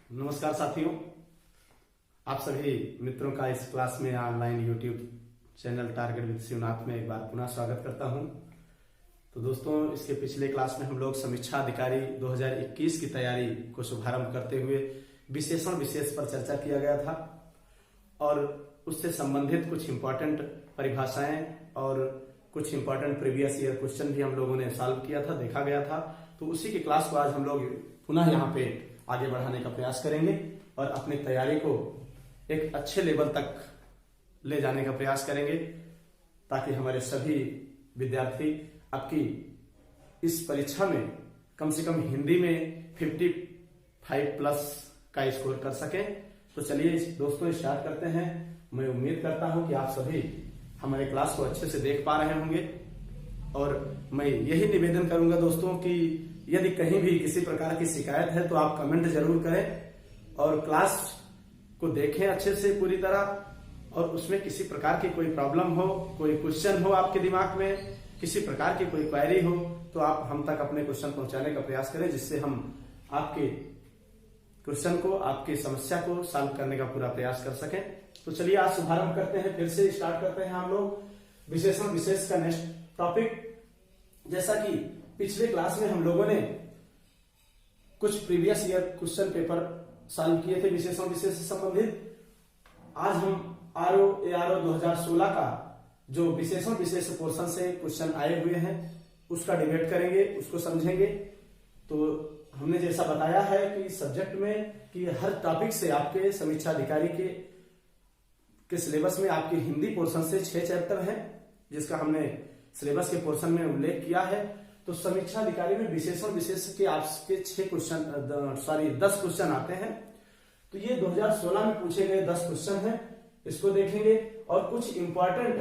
नमस्कार साथियों, आप सभी मित्रों का इस क्लास में online YouTube channel target with Shivnath में एक बार पुनः स्वागत करता हूं। तो दोस्तों, इसके पिछले क्लास में हम लोग समीक्षा अधिकारी 2021 की तैयारी को शुभारंभ करते हुए विशेषण विशेष पर चर्चा किया गया था और उससे संबंधित कुछ इंपॉर्टेंट परिभाषाएं और कुछ इंपॉर्टेंट प्रीवियस ईयर क्वेश्चन भी हम लोगों ने सॉल्व किया था, देखा गया था। तो उसी की क्लास को आज हम लोग पुनः यहाँ पे आगे बढ़ाने का प्रयास करेंगे और अपनी तैयारी को एक अच्छे लेवल तक ले जाने का प्रयास करेंगे ताकि हमारे सभी विद्यार्थी आपकी इस परीक्षा में कम से कम हिंदी में 55 प्लस का स्कोर कर सकें। तो चलिए दोस्तों स्टार्ट करते हैं। मैं उम्मीद करता हूं कि आप सभी हमारे क्लास को अच्छे से देख पा रहे होंगे और मैं यही निवेदन करूंगा दोस्तों कि यदि कहीं भी किसी प्रकार की शिकायत है तो आप कमेंट जरूर करें और क्लास को देखें अच्छे से पूरी तरह। और उसमें किसी प्रकार की कोई प्रॉब्लम हो, कोई क्वेश्चन हो आपके दिमाग में, किसी प्रकार की कोई क्वेरी हो तो आप हम तक अपने क्वेश्चन पहुंचाने का प्रयास करें, जिससे हम आपके क्वेश्चन को, आपकी समस्या को सॉल्व करने का पूरा प्रयास कर सकें। तो चलिए आज शुभारंभ करते हैं, फिर से स्टार्ट करते हैं हम लोग विशेषण विशेष का नेक्स्ट टॉपिक। जैसा कि पिछले क्लास में हम लोगों ने कुछ previous year question paper solve किए थे विशेषण विशेष से संबंधित। आज हम आरओ एआरओ 2016 का जो विशेषण विशेष पोर्शन से क्वेश्चन आए हुए हैं उसका डिबेट करेंगे, उसको समझेंगे। तो हमने जैसा बताया है कि सब्जेक्ट में कि हर टॉपिक से आपके समीक्षा अधिकारी के सिलेबस में आपके हिंदी पोर्शन से 6 चैप्टर हैं, जिसका हमने सिलेबस के पोर्शन में उल्लेख किया है। तो समीक्षा अधिकारी में विशेषण विशेष के आपके 10 क्वेश्चन आते हैं। तो ये 2016 में पूछे गए 10 क्वेश्चन हैं, इसको देखेंगे और कुछ इंपॉर्टेंट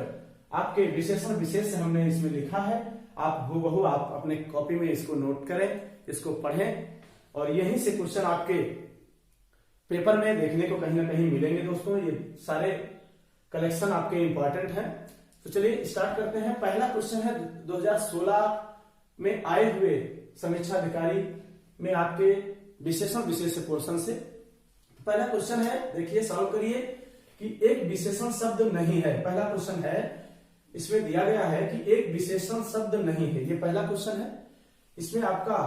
आपके विशेषण विशेष से हमने इसमें लिखा है। आप हूबहू आप अपने कॉपी में इसको नोट करें, इसको पढ़ें और यहीं से क्वेश्चन आपके पेपर में देखने को कहीं ना कहीं मिलेंगे दोस्तों। ये सारे कलेक्शन आपके इंपॉर्टेंट हैं। तो चलिए स्टार्ट करते हैं। पहला क्वेश्चन है 2016 में आए हुए समीक्षा अधिकारी में आपके विशेषण विशेष पोर्शन से। पहला क्वेश्चन है, देखिए सॉल्व करिए कि एक विशेषण शब्द नहीं है। पहला क्वेश्चन है, इसमें दिया गया है कि एक विशेषण शब्द नहीं है। ये पहला क्वेश्चन है। इसमें आपका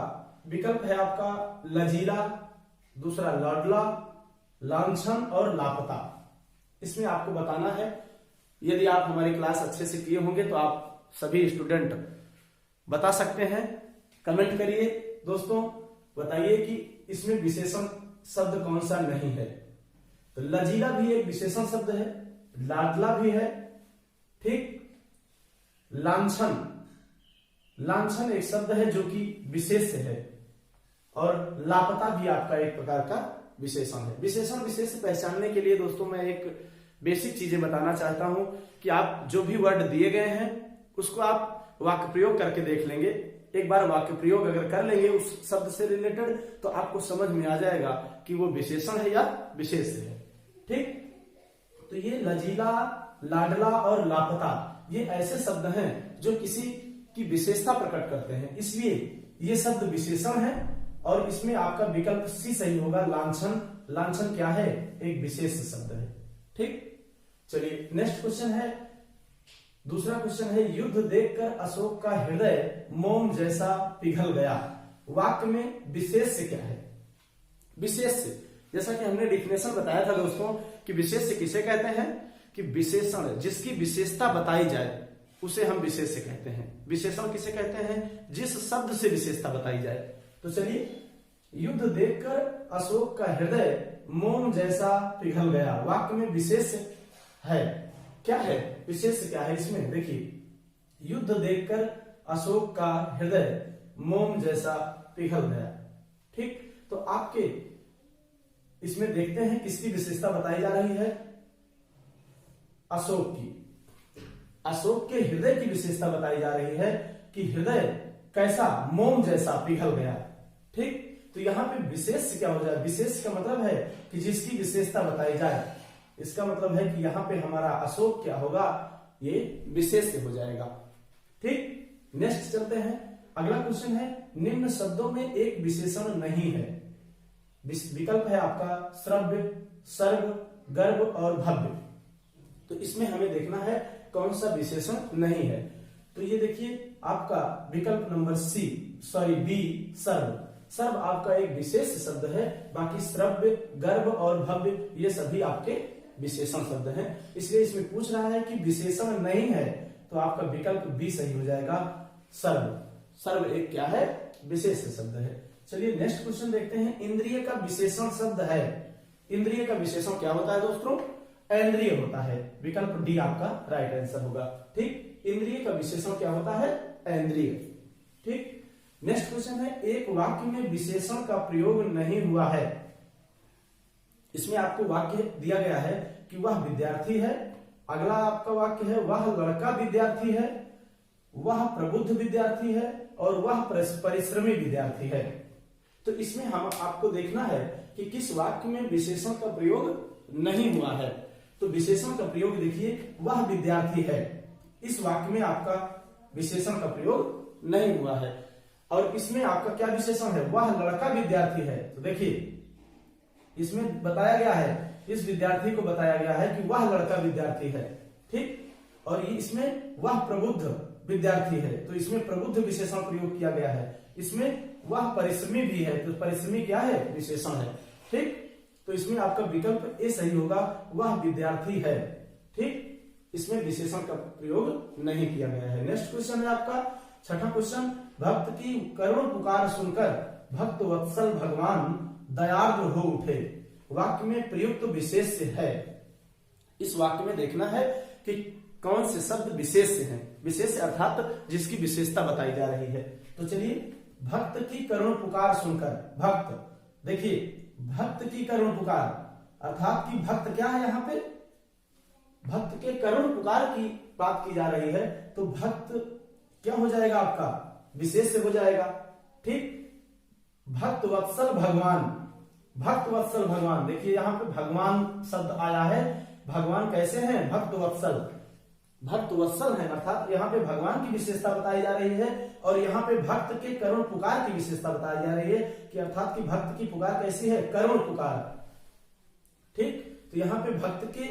विकल्प है आपका लजीला, दूसरा लाडला, लांछन और लापता। इसमें आपको बताना है। यदि आप हमारी क्लास अच्छे से किए होंगे तो आप सभी स्टूडेंट बता सकते हैं। कमेंट करिए दोस्तों, बताइए कि इसमें विशेषण शब्द कौन सा नहीं है। तो लजीला भी एक विशेषण शब्द है, लाडला भी है, ठीक। लांछन, लांछन एक शब्द है जो कि विशेष है और लापता भी आपका एक प्रकार का विशेषण है। विशेषण विशेष पहचानने के लिए दोस्तों मैं एक बेसिक चीजें बताना चाहता हूं कि आप जो भी वर्ड दिए गए हैं उसको आप वाक्य प्रयोग करके देख लेंगे। एक बार वाक्य प्रयोग अगर कर लेंगे उस शब्द से रिलेटेड तो आपको समझ में आ जाएगा कि वो विशेषण है या विशेष है, ठीक। तो ये लजीला, लाडला और लापता ये ऐसे शब्द हैं जो किसी की विशेषता प्रकट करते हैं, इसलिए ये शब्द विशेषण है। और इसमें आपका विकल्प सी सही होगा, लांछन। लांछन क्या है? एक विशेष शब्द है, ठीक। चलिए नेक्स्ट क्वेश्चन है, दूसरा क्वेश्चन है, युद्ध देखकर अशोक का हृदय मोम जैसा पिघल गया। वाक्य में विशेष क्या है? विशेष, जैसा कि हमने डिफिनेशन बताया था दोस्तों कि विशेष किसे कहते हैं कि विशेषण जिसकी विशेषता बताई जाए उसे हम विशेष कहते हैं। विशेषण किसे कहते हैं? जिस शब्द से विशेषता बताई जाए। तो चलिए, युद्ध देखकर अशोक का हृदय मोम जैसा पिघल गया। वाक्य में विशेष है, क्या है विशेष? क्या है इसमें? देखिए, युद्ध देखकर अशोक का हृदय मोम जैसा पिघल गया, ठीक। तो आपके इसमें देखते हैं किसकी विशेषता बताई जा रही है? अशोक की। अशोक के हृदय की विशेषता बताई जा रही है कि हृदय कैसा? मोम जैसा पिघल गया, ठीक। तो यहां पे विशेष क्या हो जाए? विशेष का मतलब है कि जिसकी विशेषता बताई जाए। इसका मतलब है कि यहां पे हमारा अशोक क्या होगा? ये विशेष हो जाएगा, ठीक। नेक्स्ट चलते हैं। अगला क्वेश्चन है, निम्न शब्दों में एक विशेषण नहीं है। विकल्प है आपका श्रव्य, सर्व, गर्भ और भव्य। तो इसमें हमें देखना है कौन सा विशेषण नहीं है। तो ये देखिए आपका विकल्प नंबर बी, सर्व। सर्व आपका एक विशेष शब्द है, बाकी श्रव्य, गर्भ और भव्य ये सभी आपके विशेषण शब्द हैं। इसलिए इसमें पूछ रहा है कि विशेषण नहीं है, तो आपका विकल्प बी सही हो जाएगा, सर्व। सर्व एक क्या है, विशेष शब्द है। चलिए नेक्स्ट क्वेश्चन देखते हैं। इंद्रिय का विशेषण शब्द है। इंद्रिय का विशेषण क्या होता है दोस्तों, इंद्रिय होता है। विकल्प डी आपका राइट आंसर होगा। ठीक, इंद्रिय का विशेषण क्या होता है, इंद्रिय। ठीक, नेक्स्ट क्वेश्चन है, एक वाक्य में विशेषण का प्रयोग नहीं हुआ है। इसमें आपको वाक्य दिया गया है कि वह विद्यार्थी है। अगला आपका वाक्य है वह लड़का विद्यार्थी है, वह प्रबुद्ध विद्यार्थी है और वह परिश्रमी विद्यार्थी है। तो इसमें हम आपको देखना है कि किस वाक्य में विशेषण का प्रयोग नहीं हुआ है। तो विशेषण का प्रयोग देखिए, वह विद्यार्थी है। इस वाक्य में आपका विशेषण का प्रयोग नहीं हुआ है। और इसमें आपका क्या विशेषण है, वह लड़का विद्यार्थी है। तो देखिए इसमें बताया गया है, इस विद्यार्थी को बताया गया है कि वह लड़का विद्यार्थी है। ठीक, और इसमें वह प्रबुद्ध विद्यार्थी है, तो इसमें प्रबुद्ध विशेषण प्रयोग किया गया है। इसमें वह परिश्रमी भी है, तो परिश्रमी क्या है, विशेषण है। ठीक, तो इसमें आपका विकल्प ए सही होगा, वह विद्यार्थी है। ठीक, इसमें विशेषण का प्रयोग नहीं किया गया है। नेक्स्ट क्वेश्चन है आपका छठा क्वेश्चन, भक्त की करुण पुकार सुनकर भक्त वत्सल भगवान दयार्द्र हो उठे। वाक्य में प्रयुक्त विशेष्य है। इस वाक्य में देखना है कि कौन से शब्द विशेष्य हैं। विशेष्य अर्थात जिसकी विशेषता बताई जा रही है। तो चलिए, भक्त की करुण पुकार सुनकर, भक्त, देखिए भक्त की करुण पुकार अर्थात कि भक्त क्या है, यहाँ पे भक्त के करुण पुकार की बात की जा रही है। तो भक्त क्या हो जाएगा, आपका विशेष्य हो जाएगा। ठीक, भक्त वत्सल भगवान, भक्त वत्सल भगवान, देखिए यहाँ पे भगवान शब्द आया है। भगवान कैसे हैं, भक्त वत्सल, भक्त वत्सल है, अर्थात यहाँ पे भगवान की विशेषता बताई जा रही है। और यहाँ पे भक्त के करुण पुकार की विशेषता बताई जा रही है कि अर्थात कि भक्त की पुकार कैसी है, करुण पुकार। ठीक, तो यहाँ पे भक्त के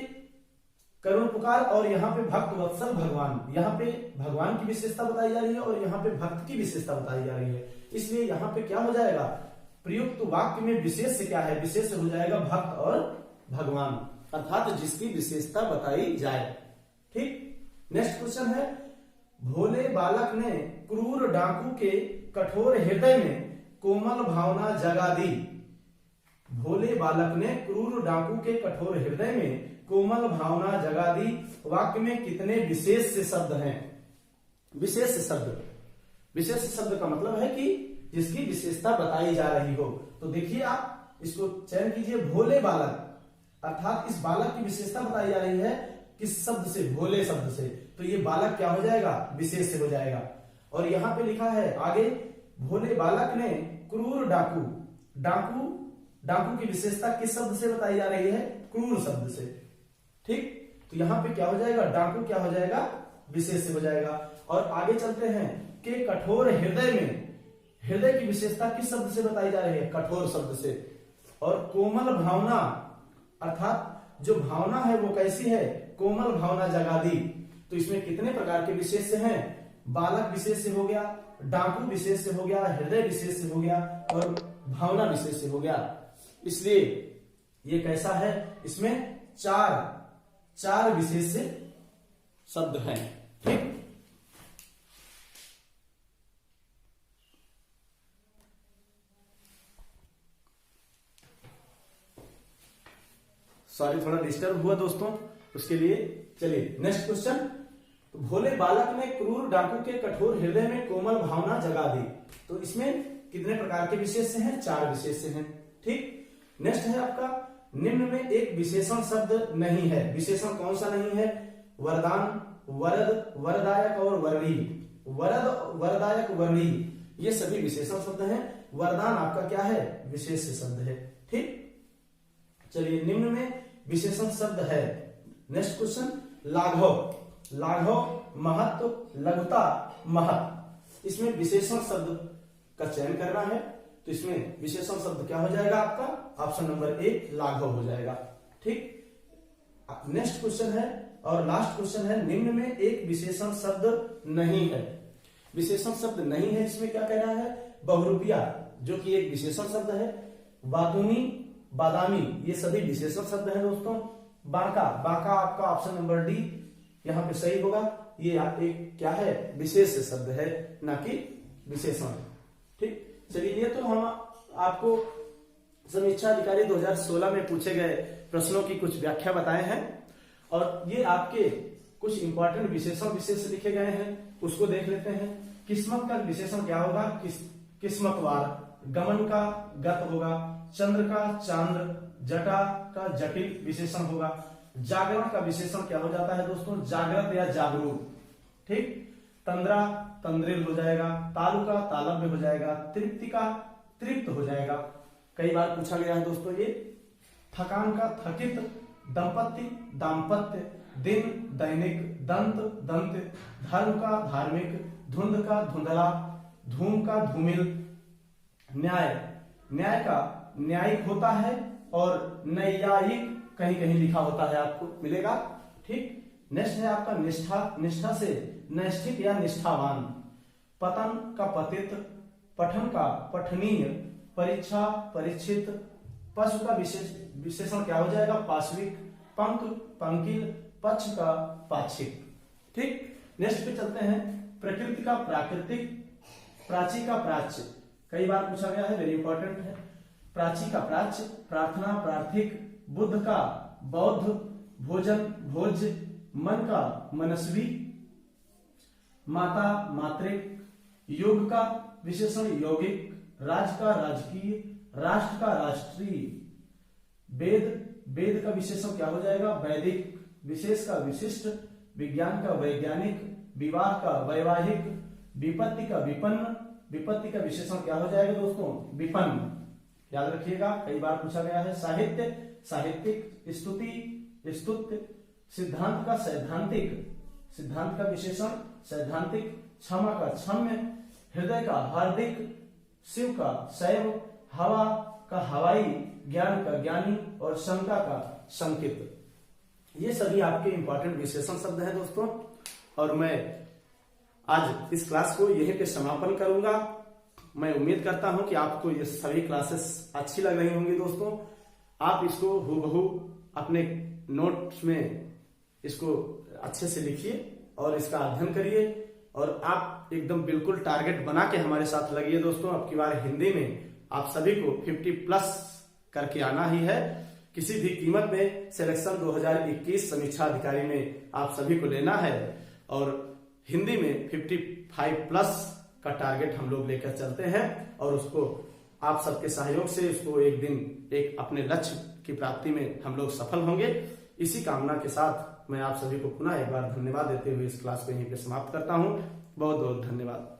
करुण पुकार और यहाँ पे भक्त वत्सल भगवान, यहाँ पे भगवान की विशेषता बताई जा रही है और यहाँ पे भक्त की विशेषता बताई जा रही है। इसलिए यहाँ पे क्या हो जाएगा, प्रयुक्त वाक्य में विशेष्य क्या है, विशेष्य हो जाएगा भक्त और भगवान, अर्थात जिसकी विशेषता बताई जाए। ठीक, नेक्स्ट क्वेश्चन है, भोले बालक ने क्रूर डाकू के कठोर हृदय में कोमल भावना जगा दी। भोले बालक ने क्रूर डाकू के कठोर हृदय में कोमल भावना जगा दी। वाक्य में कितने विशेष शब्द हैं। विशेष शब्द, विशेष शब्द का मतलब है कि जिसकी विशेषता बताई जा रही हो। तो देखिए आप इसको चयन कीजिए, भोले बालक अर्थात इस बालक की विशेषता बताई जा रही है किस शब्द से, भोले शब्द से। तो ये बालक क्या हो जाएगा, विशेष से हो जाएगा। और यहाँ पे लिखा है आगे, भोले बालक ने क्रूर डाकू, डाकू, डाकू की विशेषता किस शब्द से बताई जा रही है, क्रूर शब्द से। ठीक, तो यहाँ पे क्या हो जाएगा, डाकू क्या हो जाएगा, विशेष से हो जाएगा। और आगे चलते हैं, के कठोर हृदय में, हृदय की विशेषता किस शब्द से बताई जा रही है, कठोर शब्द से। और कोमल भावना अर्थात जो भावना है वो कैसी है, कोमल भावना जगा दी। तो इसमें कितने प्रकार के विशेष्य हैं, बालक विशेष से हो गया, डाकू विशेष से हो गया, हृदय विशेष से हो गया और भावना विशेष से हो गया। इसलिए ये कैसा है, इसमें चार विशेष शब्द हैं। ठीक, सॉरी थोड़ा डिस्टर्ब हुआ दोस्तों, उसके लिए। चलिए नेक्स्ट क्वेश्चन, तो भोले बालक ने क्रूर डाकू के कठोर हृदय में कोमल भावना जगा दी। तो इसमें कितने प्रकार के विशेष्य हैं, 4 विशेष्य हैं। ठीक, नेक्स्ट है आपका, निम्न में एक विशेषण शब्द नहीं है। विशेषण कौन सा नहीं है, वरदान, वरद, वरदायक और वरणी। वरद, वरदायक, वरणी ये सभी विशेषण शब्द हैं। वरदान आपका क्या है, विशेष शब्द है। ठीक, चलिए निम्न में विशेषण शब्द है। नेक्स्ट क्वेश्चन, लाघव, लाघव महत्व, लघुता, महत्व। इसमें विशेषण शब्द का चयन करना है। तो इसमें विशेषण शब्द क्या हो जाएगा आपका? ऑप्शन नंबर ए लाघव हो जाएगा। ठीक, नेक्स्ट क्वेश्चन है और लास्ट क्वेश्चन है, निम्न में एक विशेषण शब्द नहीं है। विशेषण शब्द नहीं है, इसमें क्या कह रहा है? बहुरूपिया जो कि एक विशेषण शब्द है, बातूनी, बादामी ये सभी विशेषण शब्द है दोस्तों। बांका, बांका आपका ऑप्शन नंबर डी यहाँ पे सही होगा। ये एक क्या है? विशेष शब्द है, ना कि विशेषण। ठीक, चलिए ये तो हम आपको समीक्षा अधिकारी 2016 में पूछे गए प्रश्नों की कुछ व्याख्या बताए हैं और ये आपके कुछ इंपॉर्टेंट विशेषण विशेष लिखे गए हैं, उसको देख लेते हैं। किस्मत का विशेषण क्या होगा? किस्मतवार। गमन का गत होगा। चंद्र का चांद्र। जटा का जटिल विशेषण होगा। जागरण का विशेषण क्या हो जाता है दोस्तों? जागृत या जागरूक। ठीक, तंद्रा तंद्रिल हो जाएगा। तालु का तालव्य हो जाएगा। तृप्ति का तृप्त हो जाएगा। कई बार पूछा गया है दोस्तों ये। थकान का थकित। दंपत्ति दाम्पत्य। दिन दैनिक। दंत दंत। धर्म का धार्मिक। धुंध का धुंधला। धूम का धूमिल। न्याय, न्याय का न्यायिक होता है और नैयायिक कहीं कहीं लिखा होता है, आपको मिलेगा। ठीक, नेक्स्ट है आपका निष्ठा, निष्ठा से नैष्ठिक या निष्ठावान। पतन का पतित। पठन का पठनीय। परीक्षा परीक्षित। पशु का विशेषण क्या हो जाएगा? पाश्विक। पंख पंकिल। पक्ष का पाक्षिक। ठीक, नेक्स्ट पे चलते हैं। प्रकृति का प्राकृतिक। प्राची का प्राच्य, कई बार पूछा गया है, वेरी इंपॉर्टेंट है। प्राची का प्राच्य। प्रार्थना प्रार्थिक। बुद्ध का बौद्ध। भोजन भोज्य। मन का मनस्वी। माता मातृक। योग का विशेषण यौगिक। राज का राजकीय। राष्ट्र का राष्ट्रीय। वेद, वेद का विशेषण क्या हो जाएगा? वैदिक। विशेष का विशिष्ट। विज्ञान का वैज्ञानिक। विवाह का वैवाहिक। विपत्ति का विपन्न। विपत्ति का विशेषण क्या हो जाएगा दोस्तों? विपन्न, याद रखिएगा, कई बार पूछा गया है। साहित्य साहित्यिक। स्तुति स्तुत्य। सिद्धांत का सैद्धांतिक। सिद्धांत का विशेषण सैद्धांतिक। क्षमा का क्षम्य। हृदय का हार्दिक। शिव का शैव। हवा का हवाई। ज्ञान का ज्ञानी और शंका का शंकित। ये सभी आपके इंपॉर्टेंट विशेषण शब्द हैं दोस्तों, और मैं आज इस क्लास को यहीं पे समापन करूंगा। मैं उम्मीद करता हूं कि आपको ये सभी क्लासेस अच्छी लग रही होंगी दोस्तों। आप इसको हूबहू अपने नोट्स में इसको अच्छे से लिखिए और इसका अध्ययन करिए, और आप एकदम बिल्कुल टारगेट बना के हमारे साथ लगिए दोस्तों। अब की बार हिंदी में आप सभी को 50+ करके आना ही है। किसी भी कीमत में सिलेक्शन 2021 समीक्षा अधिकारी में आप सभी को लेना है, और हिंदी में 55+ का टारगेट हम लोग लेकर चलते हैं, और उसको आप सबके सहयोग से उसको एक दिन एक अपने लक्ष्य की प्राप्ति में हम लोग सफल होंगे। इसी कामना के साथ मैं आप सभी को पुनः एक बार धन्यवाद देते हुए इस क्लास को यहीं पे समाप्त करता हूं। बहुत बहुत धन्यवाद।